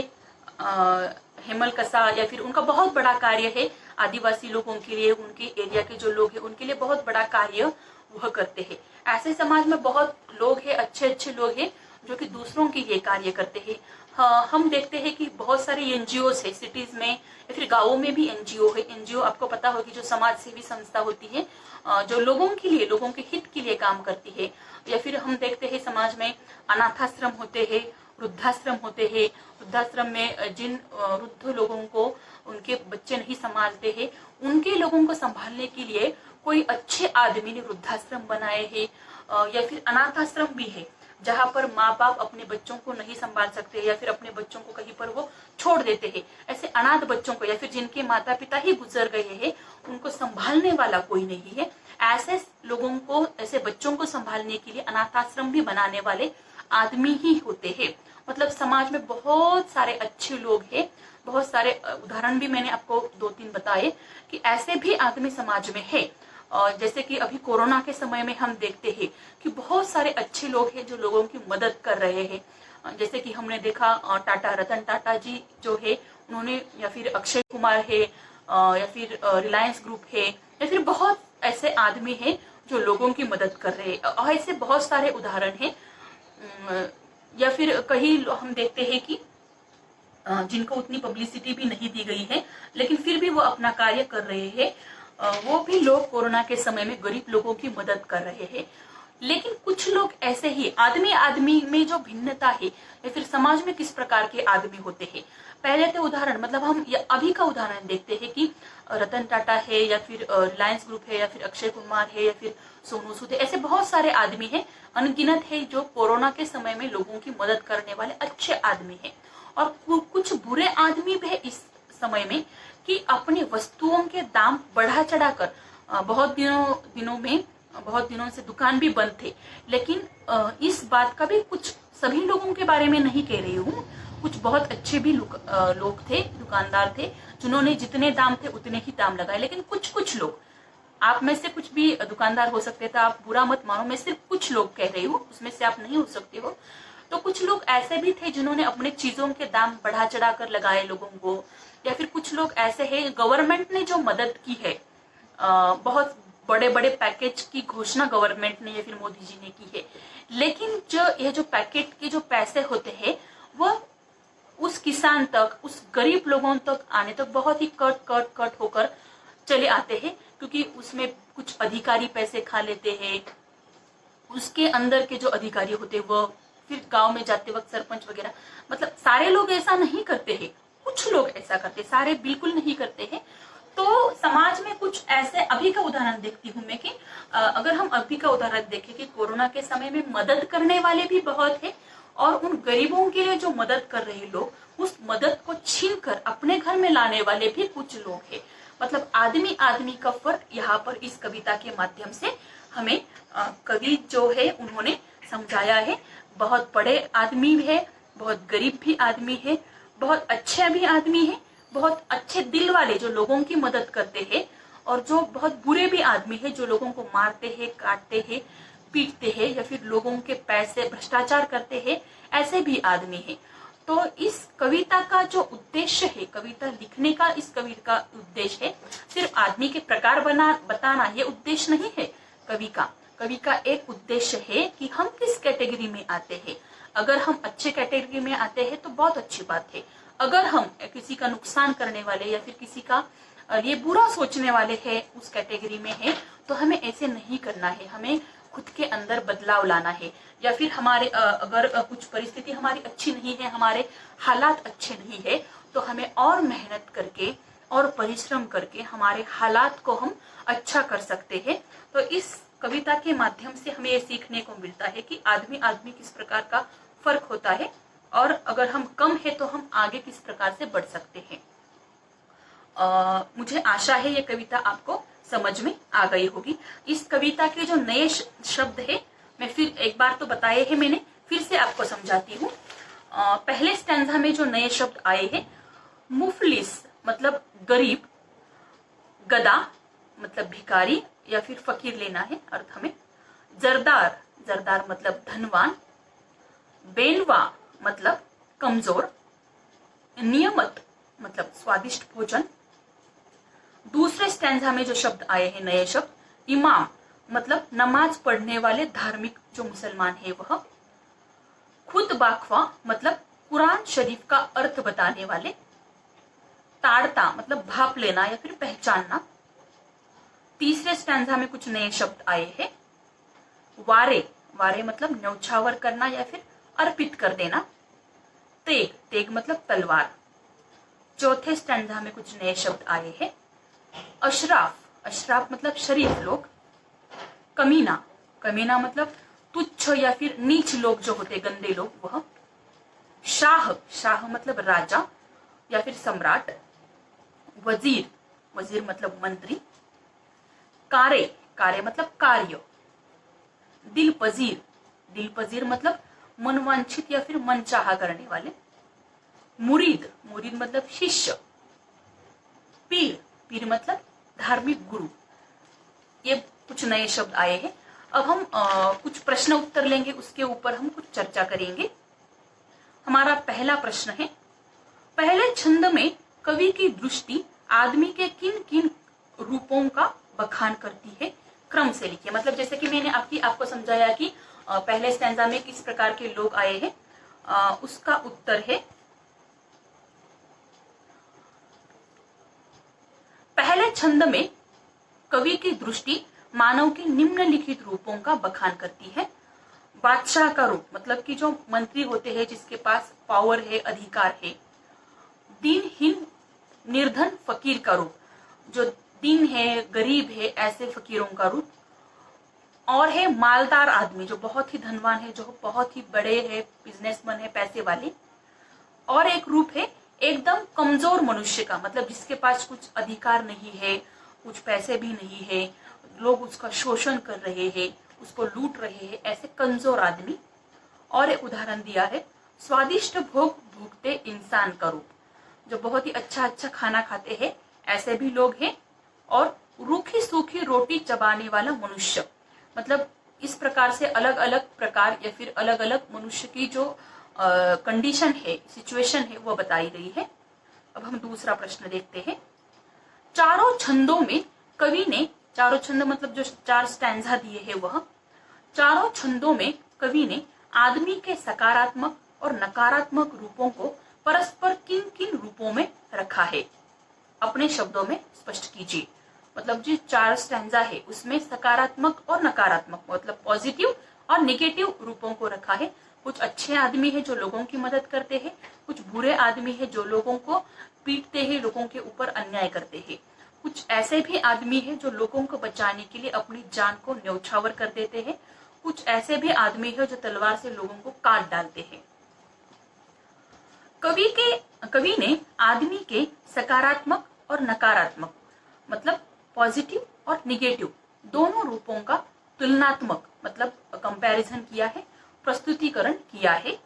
हेमल कसा, या फिर उनका बहुत बड़ा कार्य है आदिवासी लोगों के लिए, उनके एरिया के जो लोग हैं उनके लिए बहुत बड़ा कार्य वह करते हैं। ऐसे समाज में बहुत लोग हैं, अच्छे अच्छे लोग हैं जो कि दूसरों के लिए कार्य करते हैं। हाँ, हम देखते हैं कि बहुत सारे एनजीओ है सिटीज में या फिर गाँवों में भी एनजीओ है। एनजीओ आपको पता होगी जो समाज सेवी संस्था होती है, जो लोगों के लिए, लोगों के हित के लिए काम करती है। या फिर हम देखते हैं समाज में अनाथाश्रम होते हैं, वृद्धाश्रम होते हैं। वृद्धाश्रम में जिन वृद्ध लोगों को उनके बच्चे नहीं संभालते हैं, उनके लोगों को संभालने के लिए कोई अच्छे आदमी ने वृद्धाश्रम बनाए हैं। या फिर अनाथाश्रम भी है जहाँ पर माँ बाप अपने बच्चों को नहीं संभाल सकते या फिर अपने बच्चों को कहीं पर वो छोड़ देते हैं। ऐसे अनाथ बच्चों को या फिर जिनके माता पिता ही गुजर गए हैं, उनको संभालने वाला कोई नहीं है, ऐसे लोगों को, ऐसे बच्चों को संभालने के लिए अनाथाश्रम भी बनाने वाले आदमी ही होते हैं। मतलब समाज में बहुत सारे अच्छे लोग हैं, बहुत सारे उदाहरण भी मैंने आपको 2-3 बताए कि ऐसे भी आदमी समाज में है। और जैसे कि अभी कोरोना के समय में हम देखते हैं कि बहुत सारे अच्छे लोग हैं जो लोगों की मदद कर रहे हैं। जैसे कि हमने देखा टाटा, रतन टाटा जी जो है उन्होंने, या फिर अक्षय कुमार है, या फिर रिलायंस ग्रुप है, या फिर बहुत ऐसे आदमी हैं जो लोगों की मदद कर रहे हैं। ऐसे बहुत सारे उदाहरण हैं। या फिर कहीं हम देखते हैं कि जिनको उतनी पब्लिसिटी भी नहीं दी गई है लेकिन फिर भी वो अपना कार्य कर रहे हैं। वो भी लोग कोरोना के समय में गरीब लोगों की मदद कर रहे हैं। लेकिन कुछ लोग ऐसे ही, आदमी आदमी में जो भिन्नता है या फिर समाज में किस प्रकार के आदमी होते हैं, पहले तो उदाहरण, मतलब हम अभी का उदाहरण देखते हैं कि रतन टाटा है या फिर रिलायंस ग्रुप है या फिर अक्षय कुमार है या फिर सोनू सूद है, ऐसे बहुत सारे आदमी हैं, अनगिनत है जो कोरोना के समय में लोगों की मदद करने वाले अच्छे आदमी हैं। और कुछ बुरे आदमी भी है इस समय में कि अपनी वस्तुओं के दाम बढ़ा चढ़ाकर, बहुत दिनों से दुकान भी बंद थे, लेकिन इस बात का भी कुछ सभी लोगों के बारे में नहीं कह रही हूँ, कुछ बहुत अच्छे भी लोग थे, दुकानदार थे, जिन्होंने जितने दाम थे उतने ही दाम लगाए। लेकिन कुछ लोग, आप में से कुछ भी दुकानदार हो सकते थे, आप बुरा मत मानो, मैं सिर्फ कुछ लोग कह रही हूँ, उसमें से आप नहीं हो सकते हो। तो कुछ लोग ऐसे भी थे जिन्होंने अपने चीजों के दाम बढ़ा चढ़ा कर लगाए लोगों को। या फिर कुछ लोग ऐसे हैं, गवर्नमेंट ने जो मदद की है, बहुत बड़े बड़े पैकेज की घोषणा गवर्नमेंट ने या फिर मोदी जी ने की है, लेकिन जो पैकेट के जो पैसे होते हैं वह उस किसान तक, उस गरीब लोगों तक आने तक बहुत ही कट होकर चले आते हैं, क्योंकि उसमें कुछ अधिकारी पैसे खा लेते हैं। उसके अंदर के जो अधिकारी होते हैं वो फिर गांव में जाते वक्त सरपंच वगैरह, मतलब सारे लोग ऐसा नहीं करते हैं, कुछ लोग ऐसा करते, सारे बिल्कुल नहीं करते हैं। तो अभी का उदाहरण देखती हूँ मैं कि अगर हम अभी का उदाहरण देखें कि कोरोना के समय में मदद करने वाले भी बहुत है और उन गरीबों के लिए जो मदद कर रहे लोग उस मदद को छीन कर अपने घर में लाने वाले भी कुछ लोग हैं। मतलब आदमी आदमी का फर्क यहाँ पर इस कविता के माध्यम से हमें कवि जो है उन्होंने समझाया है। बहुत बड़े आदमी भी है, बहुत गरीब भी आदमी है, बहुत अच्छे भी आदमी है, बहुत अच्छे दिल वाले जो लोगों की मदद करते हैं, और जो बहुत बुरे भी आदमी है जो लोगों को मारते हैं, काटते हैं, पीटते हैं या फिर लोगों के पैसे भ्रष्टाचार करते हैं, ऐसे भी आदमी है। तो इस कविता का जो उद्देश्य है, कविता लिखने का इस कविता का उद्देश्य है सिर्फ आदमी के प्रकार बताना, ये उद्देश्य नहीं है कवि का एक उद्देश्य है कि हम किस कैटेगरी में आते हैं। अगर हम अच्छे कैटेगरी में आते हैं तो बहुत अच्छी बात है। अगर हम किसी का नुकसान करने वाले या फिर किसी का ये बुरा सोचने वाले हैं उस कैटेगरी में है, तो हमें ऐसे नहीं करना है। हमें खुद के अंदर बदलाव लाना है, या फिर हमारे अगर कुछ परिस्थिति हमारी अच्छी नहीं है, हमारे हालात अच्छे नहीं है, तो हमें और मेहनत करके और परिश्रम करके हमारे हालात को हम अच्छा कर सकते हैं। तो इस कविता के माध्यम से हमें ये सीखने को मिलता है कि आदमी आदमी किस प्रकार का फर्क होता है, और अगर हम कम है तो हम आगे किस प्रकार से बढ़ सकते हैं। मुझे आशा है ये कविता आपको समझ में आ गई होगी। इस कविता के जो नए शब्द है, मैं फिर एक बार तो बताए हैं मैंने, फिर से आपको समझाती हूँ। पहले स्टैंजा में जो नए शब्द आए हैं, मुफलिस मतलब गरीब, गदा मतलब भिखारी या फिर फकीर लेना है अर्थ हमें, जरदार, जरदार मतलब धनवान, बेनवा मतलब कमजोर, नियमत मतलब स्वादिष्ट भोजन। दूसरे स्टैंजा में जो शब्द आए हैं नए शब्द, इमाम मतलब नमाज पढ़ने वाले धार्मिक जो मुसलमान है वह, खुद बाखवा मतलब कुरान शरीफ का अर्थ बताने वाले, ताड़ता मतलब भाप लेना या फिर पहचानना। तीसरे स्टैंजा में कुछ नए शब्द आए हैं, वारे, वारे मतलब न्यौछावर करना या फिर अर्पित कर देना, तेग, तेग मतलब तलवार। चौथे स्टैंजा में कुछ नए शब्द आए हैं, अशराफ, अशराफ मतलब शरीफ लोग, कमीना, कमीना मतलब तुच्छ या फिर नीच लोग जो होते गंदे लोग वह, शाह, शाह मतलब राजा या फिर सम्राट, वजीर, वजीर मतलब मंत्री, कारे, कारे मतलब कार्य, दिल पजीर, दिल पजीर मतलब मनवांछित या फिर मनचाहा करने वाले, मुरीद, मुरीद मतलब शिष्य, पीर, पीर मतलब धार्मिक गुरु। ये कुछ नए शब्द आए हैं। अब हम कुछ प्रश्न उत्तर लेंगे, उसके ऊपर हम कुछ चर्चा करेंगे। हमारा पहला प्रश्न है, पहले छंद में कवि की दृष्टि आदमी के किन किन रूपों का बखान करती है, क्रम से लिखिए। मतलब जैसे कि मैंने आपको समझाया कि पहले स्टैंजा में किस प्रकार के लोग आए हैं, उसका उत्तर है, पहले छंद में कवि की दृष्टि मानव के निम्नलिखित रूपों का बखान करती है। बादशाह का रूप मतलब कि जो मंत्री होते हैं जिसके पास पावर है, अधिकार है। दीनहीन निर्धन फकीर का रूप, जो दीन है, गरीब है, ऐसे फकीरों का रूप। और है मालदार आदमी, जो बहुत ही धनवान है, जो बहुत ही बड़े है, बिजनेसमैन है, पैसे वाले। और एक रूप है एकदम कमजोर मनुष्य का, मतलब जिसके पास कुछ अधिकार नहीं है, कुछ पैसे भी नहीं है, लोग उसका शोषण कर रहे हैं, उसको लूट रहे हैं, ऐसे कमजोर आदमी। और एक उदाहरण दिया है स्वादिष्ट भोग भोगते इंसान का रूप, जो बहुत ही अच्छा अच्छा खाना खाते हैं, ऐसे भी लोग हैं। और रूखी सूखी रोटी चबाने वाला मनुष्य, मतलब इस प्रकार से अलग अलग प्रकार या फिर अलग अलग मनुष्य की जो कंडीशन है, सिचुएशन है, वो बताई गई है। अब हम दूसरा प्रश्न देखते हैं। चारों छंदों में कवि ने, चारों छंद मतलब जो 4 स्टैंजा दिए हैं, वह चारों छंदों में कवि ने आदमी के सकारात्मक और नकारात्मक रूपों को परस्पर किन किन रूपों में रखा है, अपने शब्दों में स्पष्ट कीजिए। मतलब जो 4 स्टैंजा है उसमें सकारात्मक और नकारात्मक मतलब पॉजिटिव और नेगेटिव रूपों को रखा है। कुछ अच्छे आदमी है जो लोगों की मदद करते हैं, कुछ बुरे आदमी है जो लोगों को पीटते हैं, लोगों के ऊपर अन्याय करते हैं, कुछ ऐसे भी आदमी है जो लोगों को बचाने के लिए अपनी जान को न्यौछावर कर देते हैं। कुछ ऐसे भी आदमी है जो तलवार से लोगों को काट डालते हैं। कवि ने आदमी के सकारात्मक और नकारात्मक मतलब पॉजिटिव और निगेटिव दोनों रूपों का तुलनात्मक मतलब कंपैरिजन किया है, प्रस्तुतिकरण किया है।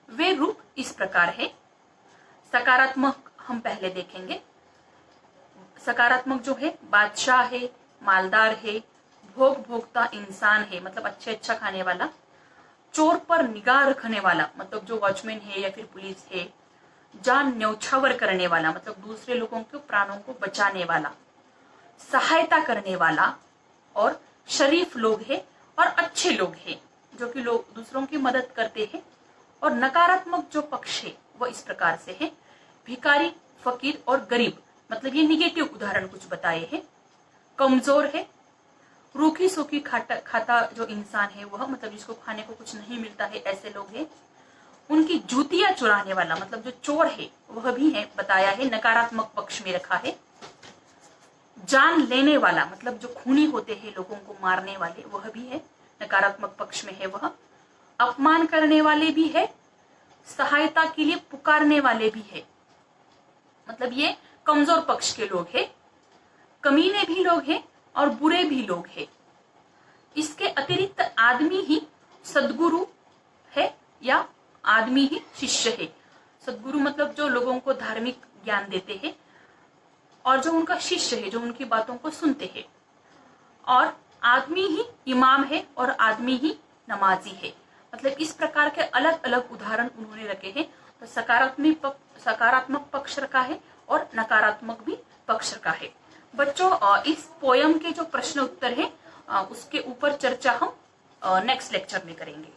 वे रूप इस प्रकार है। सकारात्मक हम पहले देखेंगे। सकारात्मक जो है बादशाह है, मालदार है, भोग भोगता इंसान है मतलब अच्छा खाने वाला, चोर पर निगाह रखने वाला मतलब जो वॉचमैन है या फिर पुलिस है, जान न्यौछावर करने वाला मतलब दूसरे लोगों के प्राणों को बचाने वाला, सहायता करने वाला और शरीफ लोग है और अच्छे लोग हैं जो कि लोग दूसरों की मदद करते हैं। और नकारात्मक जो पक्ष है वो इस प्रकार से है। भिखारी, फकीर और गरीब मतलब ये निगेटिव उदाहरण कुछ बताए हैं। कमजोर है, रूखी सूखी खाता जो इंसान है वह मतलब जिसको खाने को कुछ नहीं मिलता है, ऐसे लोग हैं। उनकी जूतियां चुराने वाला मतलब जो चोर है वह भी है बताया है, नकारात्मक पक्ष में रखा है। जान लेने वाला मतलब जो खूनी होते हैं, लोगों को मारने वाले, वह भी है, नकारात्मक पक्ष में है वह। अपमान करने वाले भी है, सहायता के लिए पुकारने वाले भी है मतलब ये कमजोर पक्ष के लोग हैं। कमीने भी लोग हैं और बुरे भी लोग हैं। इसके अतिरिक्त आदमी ही सद्गुरु है या आदमी ही शिष्य है। सद्गुरु मतलब जो लोगों को धार्मिक ज्ञान देते हैं और जो उनका शिष्य है जो उनकी बातों को सुनते हैं। और आदमी ही इमाम है और आदमी ही नमाजी है मतलब इस प्रकार के अलग अलग उदाहरण उन्होंने रखे हैं। तो सकारात्मक पक्ष रखा है और नकारात्मक भी पक्ष रखा है। बच्चों इस पोयम के जो प्रश्न उत्तर है उसके ऊपर चर्चा हम नेक्स्ट लेक्चर में करेंगे।